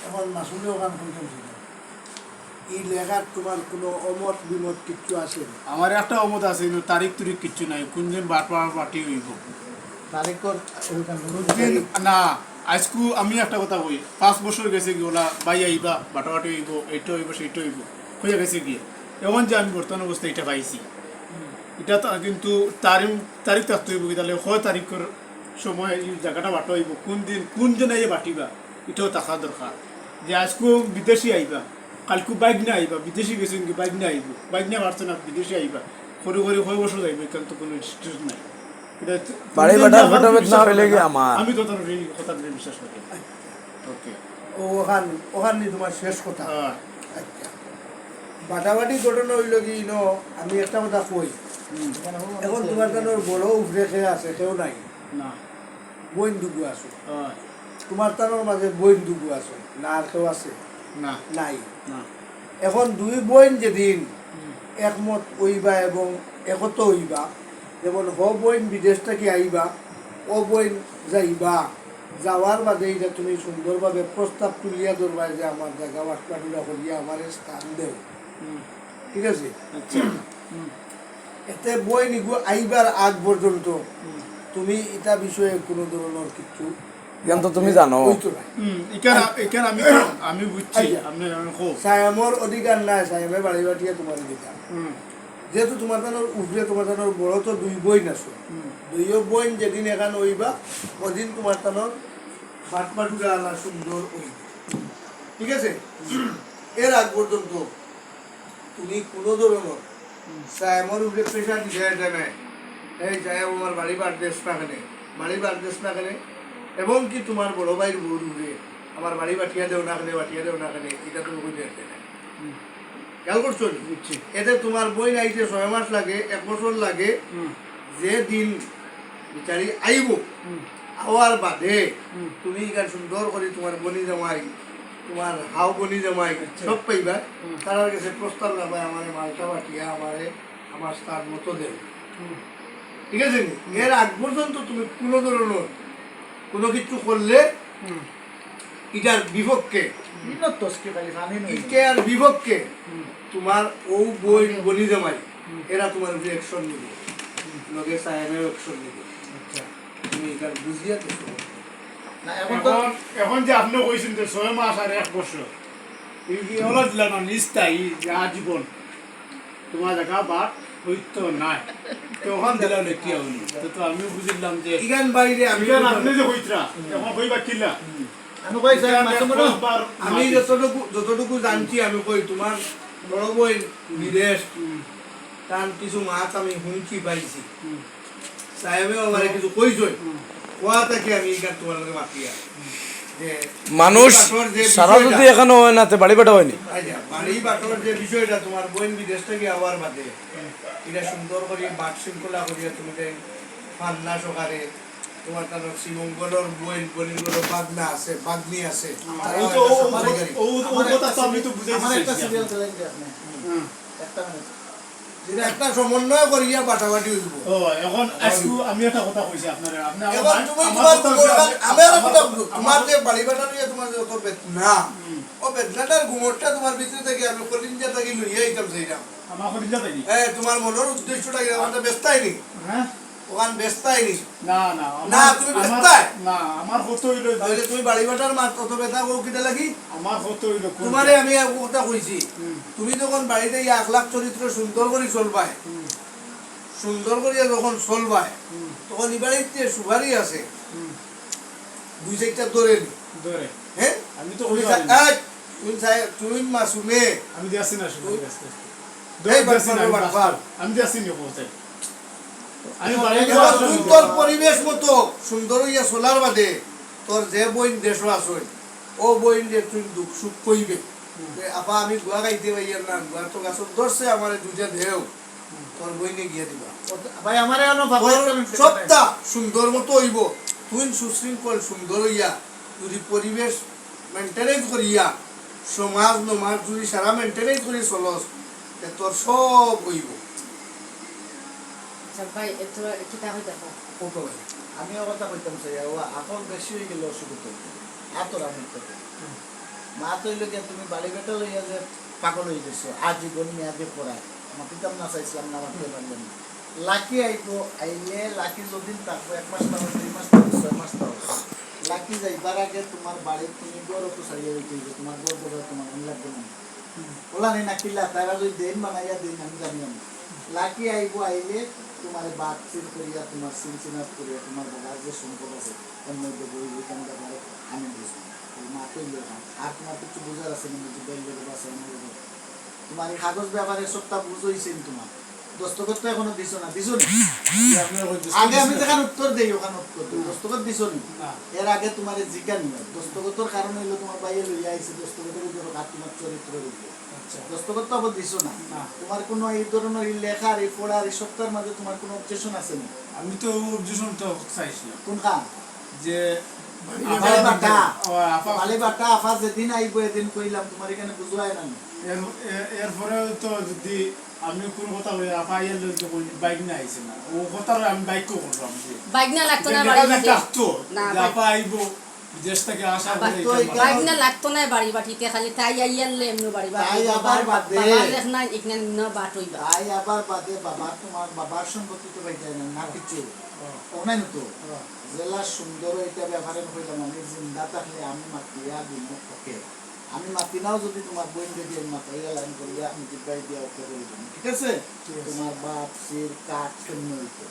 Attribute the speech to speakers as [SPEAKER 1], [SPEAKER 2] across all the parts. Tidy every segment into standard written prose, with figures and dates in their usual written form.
[SPEAKER 1] এখন মাসুলের ওখান শুনছেন এই লেখার তোমার কোনো অমত বিমত কিচ্ছু আছে?
[SPEAKER 2] আমার একটা অমত আছে, কিন্তু তারিখ তুরিখ কিচ্ছু নাই, কোন দিন বাটি হইব
[SPEAKER 1] তারিখর
[SPEAKER 2] কোনদিন না। আজকু আমি একটা কথা কই, 5 বছর গেছে কি ওলা বাই আইবা বাটাবাটি হইব, এইটা হইব সেইটা হইব হয়ে গেছে গিয়ে। এখন যে আমি বর্তমান অবস্থা এটা পাইছি, এটা তো কিন্তু তারিখ থাকতে হইব কি, তাহলে 6 তারিখের সময় এই জায়গাটা বাটা হইব, কোন দিন কোন জন আইয়ে বাটিবা এটাও থাকা দরকার। যে আজকু বিদেশি আইবা, কালকু বাইক নিয়ে আইবা, বিদেশি গেছেন কি বাইক নিয়ে আইব, বাইক নিয়ে পারছে না বিদেশি আইবা, করে করে 6 বছর যাইবে, এখান তো কোনো স্টেজ নাই।
[SPEAKER 3] বাড়ি বাটার ফটোমেট না হইলে কি আমার
[SPEAKER 2] আমি তো তার কথা বিশ্বাস করি। ওকে,
[SPEAKER 1] ওখান নিয়ে তোমার শেষ কথা। আচ্ছা, বাটাবাটি ঘটনা হইল কি আমি একটা কথা কই, এখন তোমার তানোর বড় উফরে খেয়ে আছে, কেউ নাই
[SPEAKER 2] না
[SPEAKER 1] বইন দুগু আছে, তোমার তানোর মাঝে বইন দুগু আছে না, আর কেউ আছে
[SPEAKER 2] না
[SPEAKER 1] নাই।
[SPEAKER 2] না,
[SPEAKER 1] এখন দুই বইন যেদিন একমত হইবা এবং একত হইবা, যেমন বইন বিদেশ থেকে আইবা, ও বইন যাইবা, যাওয়ার বাদে এটা তুমি সুন্দরভাবে প্রস্তাব তুলিয়া ধরবা যে আমার জায়গা বাটপাটুরা করিয়া আমার স্থান দেও, ঠিক আছে? এতে বই নিগু আইবার আগ পর্যন্ত তুমি এটা বিষয়ে কোনো ধরনের কিছু
[SPEAKER 3] জ্ঞান তো তুমি জানো।
[SPEAKER 1] হইতো না।
[SPEAKER 2] এখানে আমি বুঝছি আপনি
[SPEAKER 1] সায়ামর অধিকার নাই, সায়ামে বাড়ি বাটিয়া তোমার দিতা, যেহেতু তোমার তানোর উপরে তোমার তানোর বড় তো দুই বইন আছে, দুইও বইন যেদিন এখান হইবা ওদিন তোমার তানোর বাটপাটুরা আলা সুন্দর হইবে, ঠিক আছে? এর আগ পর্যন্ত তুমি কোনো ধরনের সায়ামর উপরে প্রেশার দিতে নাই, এই সায়াম আমার বাড়ি বার দেশ না কেনে, বাড়ি বার দেশ না কেনে, এবং কি তোমার বড় ভাইয়ের বউ উপরে আমার বাড়ি বাটিয়া দেও না কেনে, বাটিয়া দেও না কেনে, এটা তুমি বুঝতে না। খেয়াল করছো? বুঝছি। এতে তোমার বই নাইতে 6 মাস লাগে, 1 বছর লাগে, যে দিন বিচারি আইব আওয়ার বাদে তুমি এখানে সুন্দর করে তোমার বনি জামাই, তোমার হাও বনি জামাই সব পাইবা, তার কাছে প্রস্তাব লাগাই আমার মালটা বাটিয়া আমার স্থান মতো দেব, ঠিক আছে? এর আগ পর্যন্ত তুমি কোনো ধরনের কোনো কিছু করলে এটার বিপক্ষে আর বিপক্ষে তোমার ও বই বনি জামাই এরা তোমার উপরে অ্যাকশন নিবে, লগে সাহেবের অ্যাকশন নিবে। তুমি এটা বুঝিয়া তো
[SPEAKER 2] এখন যে আপনি কইছেন যে 6 মাস আর 1 বছর এই কি হলো দিলা না নিস্তাই যে আজীবন তোমার জায়গা বাট হইতো নাই, তখন দিলা না কি হইল? তো আমি বুঝিলাম যে
[SPEAKER 1] ইগান বাইরে আমি
[SPEAKER 2] আপনি যে হইতরা এখন কইবা কিলা
[SPEAKER 1] আমি যতটুকু জানছি আমি কই তোমার বড় বই বিদেশ, তার কিছু মাছ আমি শুনছি পাইছি, সাহেবেও আমার কিছু কইছই, কোয়া থেকে আমি এখানে তোমার লগে মাতিয়া যে
[SPEAKER 3] মানুষ সারা যদি এখানে হয় না তে বাড়ি বাটা হয়নি।
[SPEAKER 1] আচ্ছা, বাড়ি বাটোর যে বিষয়টা তোমার বইন বিদেশ থেকে আবার বাদে এটা সুন্দর করে বাট শৃঙ্খলা করিয়া তুমি পান্না সকারে তোমার তার শ্রীমঙ্গলের বইন বনিগুলো বাগনা আছে, বাগনি আছে, একটা সমন্বয় করিয়া বাটাবাটি হইব।
[SPEAKER 2] এখন আমি একটা কথা কইছি আপনারা,
[SPEAKER 1] তোমার যে বাড়ি বাটা নিয়ে তোমার যে অত বেদনা, ও বেদনাটার ঘুমরটা তোমার ভিতরে থেকে আমি কলিঞ্জা থেকে লইয়া আইতাম সেইটা
[SPEAKER 2] আমার কলিজা তাই
[SPEAKER 1] তোমার মনের উদ্দেশ্যটা আমাদের ব্যস্তাইনি,
[SPEAKER 2] হ্যাঁ
[SPEAKER 1] ওখান ব্যস্তাইনি
[SPEAKER 2] না না
[SPEAKER 1] না তুমি ব্যস্তাই
[SPEAKER 2] না, আমার কত হইলো
[SPEAKER 1] তাহলে তুমি বাড়ি বাটার মাত কত ব্যথা করো কিটা লাগি?
[SPEAKER 2] আমার কত হইলো
[SPEAKER 1] তোমারে আমি কথা কইছি, তুমি যখন বাড়িতে 1 লাখ চরিত্র সুন্দর করে চলবাই, সুন্দর করিয়া যখন চলবাই, তখন এই বাড়িতে সুপারি আছে 2-4টা ধরে
[SPEAKER 2] ধরে,
[SPEAKER 1] হ্যাঁ
[SPEAKER 2] আমি তো
[SPEAKER 1] তুমি মাসুমে
[SPEAKER 2] আমি দিয়াছি না শুধু আমি দিয়াছি না বলতে আমি
[SPEAKER 1] তোর পরিবেশ মতো সুন্দর হইয়া চলার বাদে তোর যে বইন দেশ আছে ও বইন যে তুই দুঃখ সুখ কইবে, আপা আমি গুয়া গাইতে পাইয়ার না, গুয়া তো গাছ ধরছে আমার দুটা দেও, তোর বইনে গিয়ে দিবা ভাই আমার সবটা সুন্দর মতো হইব, তুই সুশৃঙ্খল সুন্দর হইয়া যদি পরিবেশ মেনটেনেন্স করিয়া সমাজ নমাজ যদি সারা মেনটেনেন্স করি চলস তোর সব হইব।
[SPEAKER 4] ভাই এটা দেখো
[SPEAKER 5] আমিও কথা কইতাম চাই এখন বেশি হয়ে গেল অসুবিধা আতর আমি মা তৈল গিয়া তুমি বাড়ি বেটা লইয়া যে পাগল হয়ে গেছো আজীবন মেয়াদে পড়ায় আমার পিতাম না চাইছিলাম না মারতে পারলেন না লাকি আইবো আইলে লাকি যদিন থাকবো 1 মাস থাকবো 2 মাস থাকবো 6 মাস থাকবো লাকি যাইবার আগে তোমার বাড়ি তুমি গড় তো সারিয়ে দিতে হবে তোমার গড় বড় তোমার মন লাগবে না ওলা নেই না কিল্লা তারা যদি দেন বানাইয়া দেন আমি জানি না লাকি আইবো আইলে তোমার বাদ সিল করিয়া তোমার সিনসিনাত করিয়া তোমার বাবার যে সম্পদ আছে এর মধ্যে বই বইখান ব্যাপারে আমি বুঝবো মা কইল আর তোমার কিছু বোঝার আছে না যে বেলবের বাসা তোমার এই কাগজ ব্যাপারে সবটা বুঝইছেন তোমার দস্তখত তো এখনো দিছো না আগে আমি যেখানে উত্তর দেই ওখানে উত্তর দিই দস্তখত দিছো না এর আগে তোমার জিজ্ঞান দস্তখতর কারণ হইলো তোমার বাইরে লইয়া আইছে দস্তখতের উপর হাত তোমার চরিত্রের উপর দস্তখত তো আবার দিছো না তোমার কোনো এই ধরনের এই লেখার এই পড়ার এই সপ্তাহের মাঝে তোমার কোনো অবজেকশন আছে না
[SPEAKER 2] আমি তো অবজেকশন তো চাইছিলাম
[SPEAKER 5] কোন খান
[SPEAKER 2] যে
[SPEAKER 5] বালি বাটা
[SPEAKER 2] আপা
[SPEAKER 5] বালি বাটা আফা যেদিন আইবো এদিন কইলাম তোমার এখানে বুঝায় না
[SPEAKER 2] এরপরে তো যদি আমি কোন কথা বলি আপা ইয়ে লইতে বাইক না আইছে না ও কথা আমি বাইক করলাম যে
[SPEAKER 4] বাইক না লাগতো না
[SPEAKER 2] যে
[SPEAKER 4] বাড়ি
[SPEAKER 2] লেখা
[SPEAKER 4] বাটি
[SPEAKER 2] থাকতো
[SPEAKER 4] না,
[SPEAKER 2] যে আপা আইবো বিদেশ থেকে আসা করে
[SPEAKER 5] তো এই
[SPEAKER 4] বাইক না লাগতো না বাড়ি বাটিতে খালি তাই আইয়ালে এমনি বাড়ি বাটি
[SPEAKER 5] তাই আবার বাদে।
[SPEAKER 4] বাবা দেখ না ইকনা না বাট হইবা
[SPEAKER 5] তাই আবার বাদে বাবা তোমার বাবার সম্পত্তি তো বাইতে না না কিছু ওখানে তো জেলা সুন্দর এটা ব্যাপারে হইলাম আমি জিন্দা থাকলে আমি মাতিয়া দিব ওকে আমি মাতি নাও যদি তোমার বইন দিয়ে মাতাইয়া লাইন করিয়া আমি দিবাই দিয়া ওকে করে দিব ঠিক আছে তোমার বাপ সির কাট শূন্য হইতো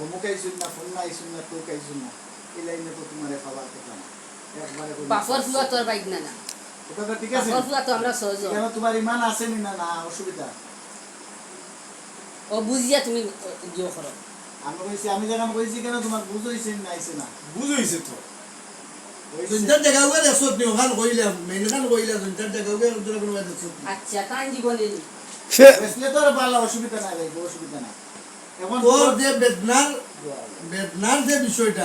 [SPEAKER 5] অমুক আইসুন না ফোন না আইসুন না তো আইসুন না এই লাইনে তো তোমার খাবার কথা না একবারে কই
[SPEAKER 4] বাপর ফুয়া তোর বাইক না না
[SPEAKER 5] ওটা তো ঠিক আছে
[SPEAKER 4] বাপর ফুয়া তো আমরা সহজ
[SPEAKER 5] কেন তোমার ইমান আছে নি না না অসুবিধা
[SPEAKER 4] ও বুঝিয়া তুমি জিও করো
[SPEAKER 5] আমি কইছি আমি যখন কইছি কেন তোমার বুঝ হইছে না আইছে না
[SPEAKER 2] বুঝাইছে তো
[SPEAKER 1] জনতার জায়গা উগে দেখছত নি ওখান কইলাম মেন খান কইলাম জনতার জায়গা উগে তোরা কোনো দেখছত
[SPEAKER 4] আচ্ছা তাই জীবনে
[SPEAKER 3] সে
[SPEAKER 5] বেসলে তো আর ভালো অসুবিধা নাই ভাই অসুবিধা নাই এখন
[SPEAKER 1] তোর যে বেদনার যে বিষয়টা